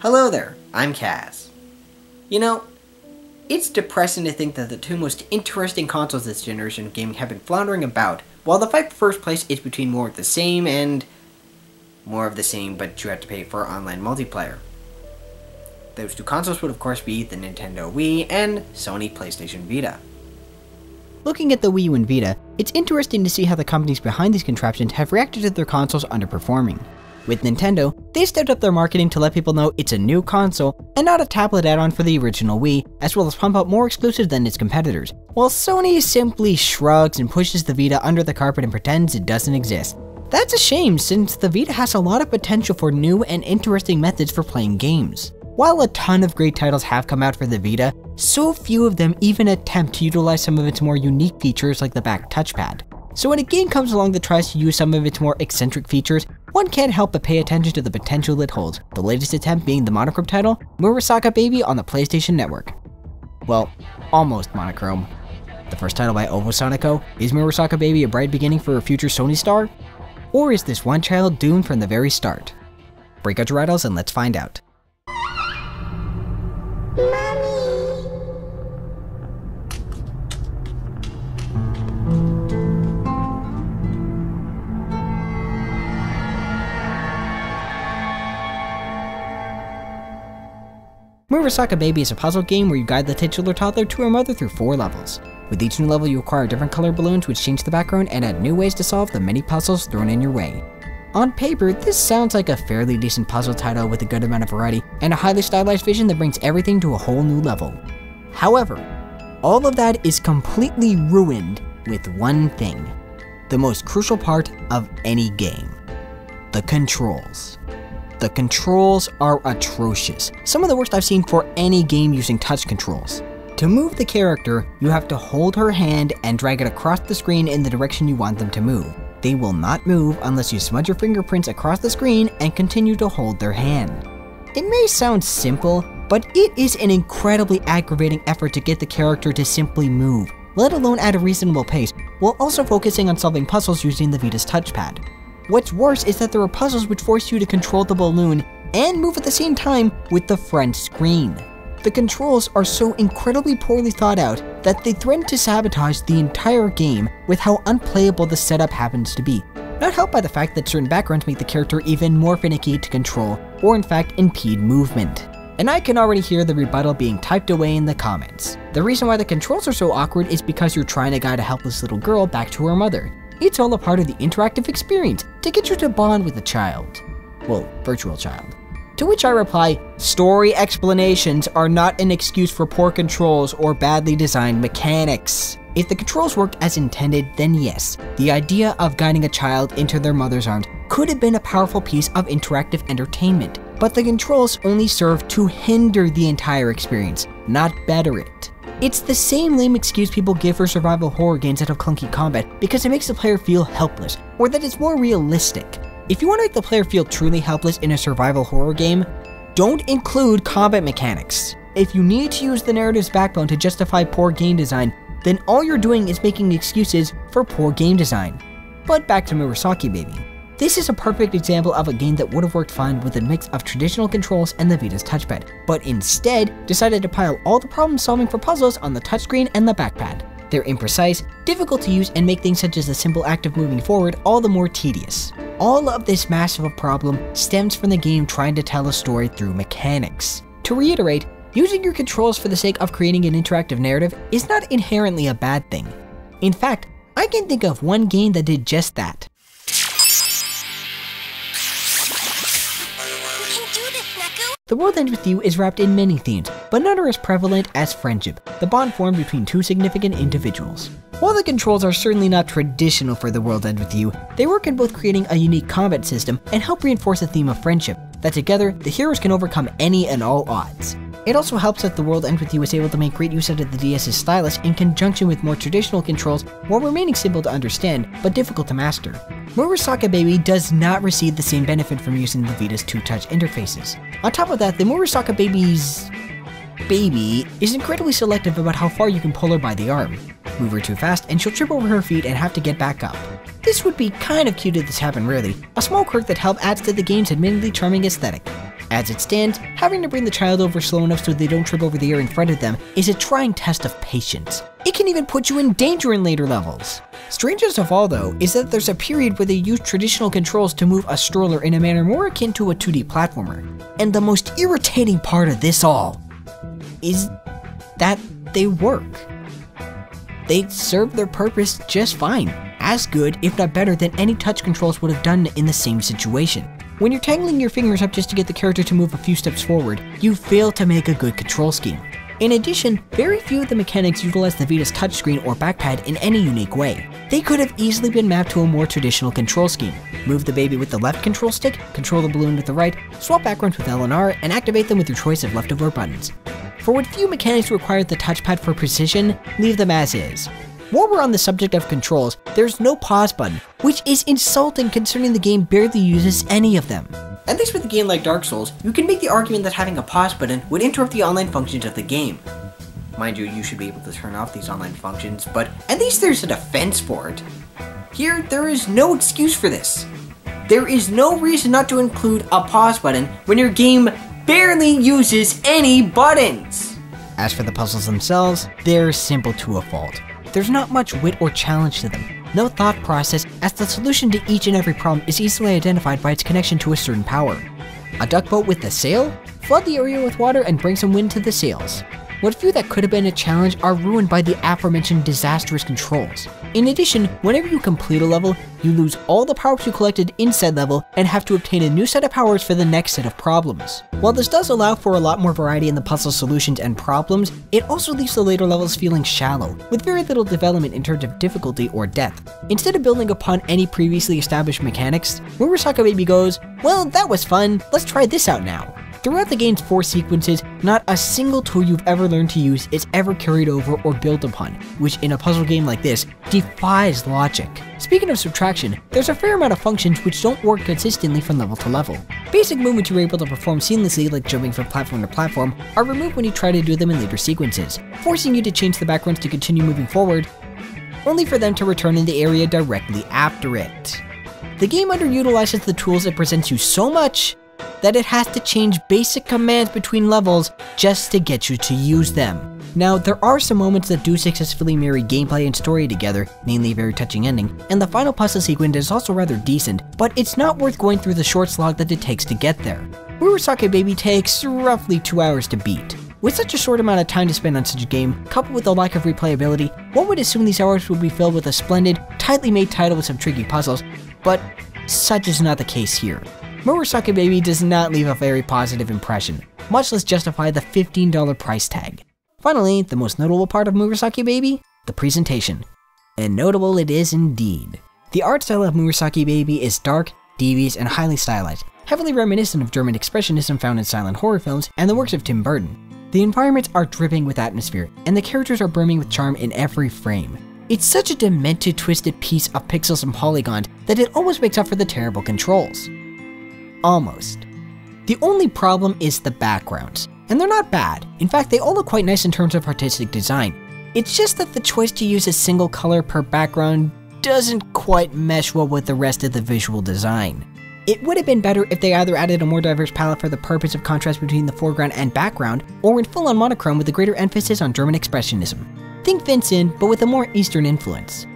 Hello there, I'm Kaz. You know, it's depressing to think that the two most interesting consoles this generation of gaming have been floundering about, while the fight for first place is between more of the same and more of the same, but you have to pay for online multiplayer. Those two consoles would of course be the Nintendo Wii and Sony PlayStation Vita. Looking at the Wii U and Vita, it's interesting to see how the companies behind these contraptions have reacted to their consoles underperforming. With Nintendo, they stepped up their marketing to let people know it's a new console and not a tablet add-on for the original Wii, as well as pump out more exclusives than its competitors, while Sony simply shrugs and pushes the Vita under the carpet and pretends it doesn't exist. That's a shame, since the Vita has a lot of potential for new and interesting methods for playing games. While a ton of great titles have come out for the Vita, so few of them even attempt to utilize some of its more unique features like the back touchpad. So when a game comes along that tries to use some of its more eccentric features, one can't help but pay attention to the potential it holds, the latest attempt being the monochrome title, Murasaki Baby on the PlayStation Network. Well, almost monochrome. The first title by Ovo Sonico, is Murasaki Baby a bright beginning for a future Sony star? Or is this one child doomed from the very start? Break out your rattles and let's find out. Murasaki Baby is a puzzle game where you guide the titular toddler to her mother through 4 levels. With each new level you acquire different color balloons which change the background and add new ways to solve the many puzzles thrown in your way. On paper, this sounds like a fairly decent puzzle title with a good amount of variety and a highly stylized vision that brings everything to a whole new level. However, all of that is completely ruined with one thing. The most crucial part of any game. The controls. The controls are atrocious, some of the worst I've seen for any game using touch controls. To move the character, you have to hold her hand and drag it across the screen in the direction you want them to move. They will not move unless you smudge your fingerprints across the screen and continue to hold their hand. It may sound simple, but it is an incredibly aggravating effort to get the character to simply move, let alone at a reasonable pace, while also focusing on solving puzzles using the Vita's touchpad. What's worse is that there are puzzles which force you to control the balloon and move at the same time with the front screen. The controls are so incredibly poorly thought out that they threaten to sabotage the entire game with how unplayable the setup happens to be, not helped by the fact that certain backgrounds make the character even more finicky to control or in fact impede movement. And I can already hear the rebuttal being typed away in the comments. The reason why the controls are so awkward is because you're trying to guide a helpless little girl back to her mother. It's all a part of the interactive experience to get you to bond with the child. Well, virtual child. To which I reply, story explanations are not an excuse for poor controls or badly designed mechanics. If the controls worked as intended, then yes, the idea of guiding a child into their mother's arms could have been a powerful piece of interactive entertainment, but the controls only serve to hinder the entire experience, not better it. It's the same lame excuse people give for survival horror games that have clunky combat because it makes the player feel helpless, or that it's more realistic. If you want to make the player feel truly helpless in a survival horror game, don't include combat mechanics. If you need to use the narrative's backbone to justify poor game design, then all you're doing is making excuses for poor game design. But back to Murasaki Baby. This is a perfect example of a game that would have worked fine with a mix of traditional controls and the Vita's touchpad, but instead decided to pile all the problem solving for puzzles on the touchscreen and the backpad. They're imprecise, difficult to use, and make things such as the simple act of moving forward all the more tedious. All of this massive problem stems from the game trying to tell a story through mechanics. To reiterate, using your controls for the sake of creating an interactive narrative is not inherently a bad thing. In fact, I can think of one game that did just that. The World Ends With You is wrapped in many themes, but none are as prevalent as friendship, the bond formed between two significant individuals. While the controls are certainly not traditional for The World Ends With You, they work in both creating a unique combat system and help reinforce a theme of friendship, that together, the heroes can overcome any and all odds. It also helps that The World Ends With You is able to make great use out of the DS's stylus in conjunction with more traditional controls while remaining simple to understand, but difficult to master. Murasaki Baby does not receive the same benefit from using the Vita's 2-touch interfaces. On top of that, the Murasaki Baby's baby is incredibly selective about how far you can pull her by the arm. Move her too fast and she'll trip over her feet and have to get back up. This would be kind of cute if this happened rarely, a small quirk that helps adds to the game's admittedly charming aesthetic. As it stands, having to bring the child over slow enough so they don't trip over the air in front of them is a trying test of patience. It can even put you in danger in later levels. Strangest of all though, is that there's a period where they use traditional controls to move a stroller in a manner more akin to a 2D platformer. And the most irritating part of this all is that they work. They serve their purpose just fine, as good, if not better, than any touch controls would have done in the same situation. When you're tangling your fingers up just to get the character to move a few steps forward, you fail to make a good control scheme. In addition, very few of the mechanics utilize the Vita's touchscreen or backpad in any unique way. They could have easily been mapped to a more traditional control scheme. Move the baby with the left control stick, control the balloon with the right, swap backgrounds with L and R, and activate them with your choice of left or buttons. For what few mechanics require the touchpad for precision, leave them as is. While we're on the subject of controls, there's no pause button, which is insulting considering the game barely uses any of them. At least with a game like Dark Souls, you can make the argument that having a pause button would interrupt the online functions of the game. Mind you, you should be able to turn off these online functions, but at least there's a defense for it. Here, there is no excuse for this. There is no reason not to include a pause button when your game barely uses any buttons. As for the puzzles themselves, they're simple to a fault. There's not much wit or challenge to them, no thought process, as the solution to each and every problem is easily identified by its connection to a certain power. A duck boat with a sail? Flood the area with water and bring some wind to the sails. What few that could have been a challenge are ruined by the aforementioned disastrous controls. In addition, whenever you complete a level, you lose all the powers you collected in said level and have to obtain a new set of powers for the next set of problems. While this does allow for a lot more variety in the puzzle solutions and problems, it also leaves the later levels feeling shallow, with very little development in terms of difficulty or depth. Instead of building upon any previously established mechanics, Murasaki Baby goes, well, that was fun, let's try this out now. Throughout the game's 4 sequences, not a single tool you've ever learned to use is ever carried over or built upon, which in a puzzle game like this, defies logic. Speaking of subtraction, there's a fair amount of functions which don't work consistently from level to level. Basic movements you're able to perform seamlessly, like jumping from platform to platform, are removed when you try to do them in later sequences, forcing you to change the backgrounds to continue moving forward, only for them to return in the area directly after it. The game underutilizes the tools it presents you so much that it has to change basic commands between levels just to get you to use them. Now, there are some moments that do successfully marry gameplay and story together, namely a very touching ending, and the final puzzle sequence is also rather decent, but it's not worth going through the short slog that it takes to get there. Murasaki Baby takes roughly 2 hours to beat. With such a short amount of time to spend on such a game, coupled with the lack of replayability, one would assume these hours would be filled with a splendid, tightly made title with some tricky puzzles, but such is not the case here. Murasaki Baby does not leave a very positive impression, much less justify the $15 price tag. Finally, the most notable part of Murasaki Baby? The presentation. And notable it is indeed. The art style of Murasaki Baby is dark, devious, and highly stylized, heavily reminiscent of German expressionism found in silent horror films and the works of Tim Burton. The environments are dripping with atmosphere, and the characters are brimming with charm in every frame. It's such a demented, twisted piece of pixels and polygons that it almost makes up for the terrible controls. Almost. The only problem is the backgrounds, and they're not bad. In fact, they all look quite nice in terms of artistic design. It's just that the choice to use a single color per background doesn't quite mesh well with the rest of the visual design. It would have been better if they either added a more diverse palette for the purpose of contrast between the foreground and background, or went full on monochrome with a greater emphasis on German expressionism. Think Vincent, but with a more Eastern influence.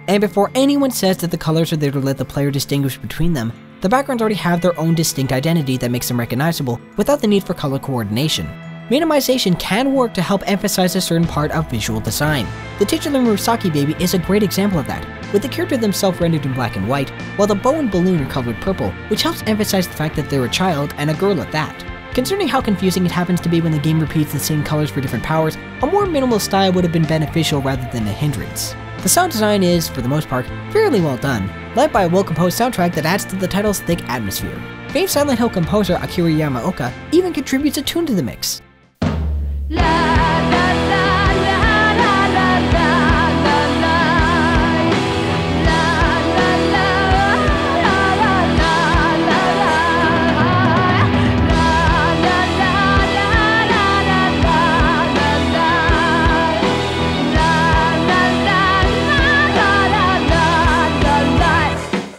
And before anyone says that the colors are there to let the player distinguish between them, the backgrounds already have their own distinct identity that makes them recognizable without the need for color coordination. Minimization can work to help emphasize a certain part of visual design. The titular Murasaki Baby is a great example of that, with the character themselves rendered in black and white, while the bow and balloon are colored purple, which helps emphasize the fact that they're a child, and a girl at that. Considering how confusing it happens to be when the game repeats the same colors for different powers, a more minimal style would have been beneficial rather than a hindrance. The sound design is, for the most part, fairly well done, led by a well-composed soundtrack that adds to the title's thick atmosphere. Famed Silent Hill composer Akira Yamaoka even contributes a tune to the mix.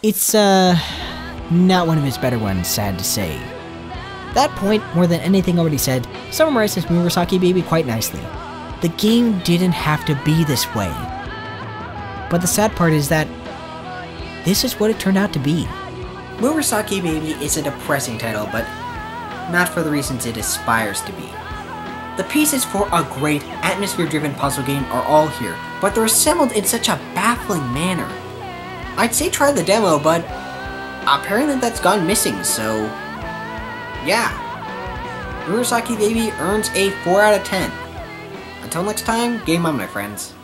It's, not one of his better ones, sad to say. That point, more than anything already said, summarizes Murasaki Baby quite nicely. The game didn't have to be this way. But the sad part is that this is what it turned out to be. Murasaki Baby is a depressing title, but not for the reasons it aspires to be. The pieces for a great atmosphere-driven puzzle game are all here, but they're assembled in such a baffling manner. I'd say try the demo, but apparently that's gone missing, so yeah. Murasaki Baby earns a 4 out of 10. Until next time, game on, my friends.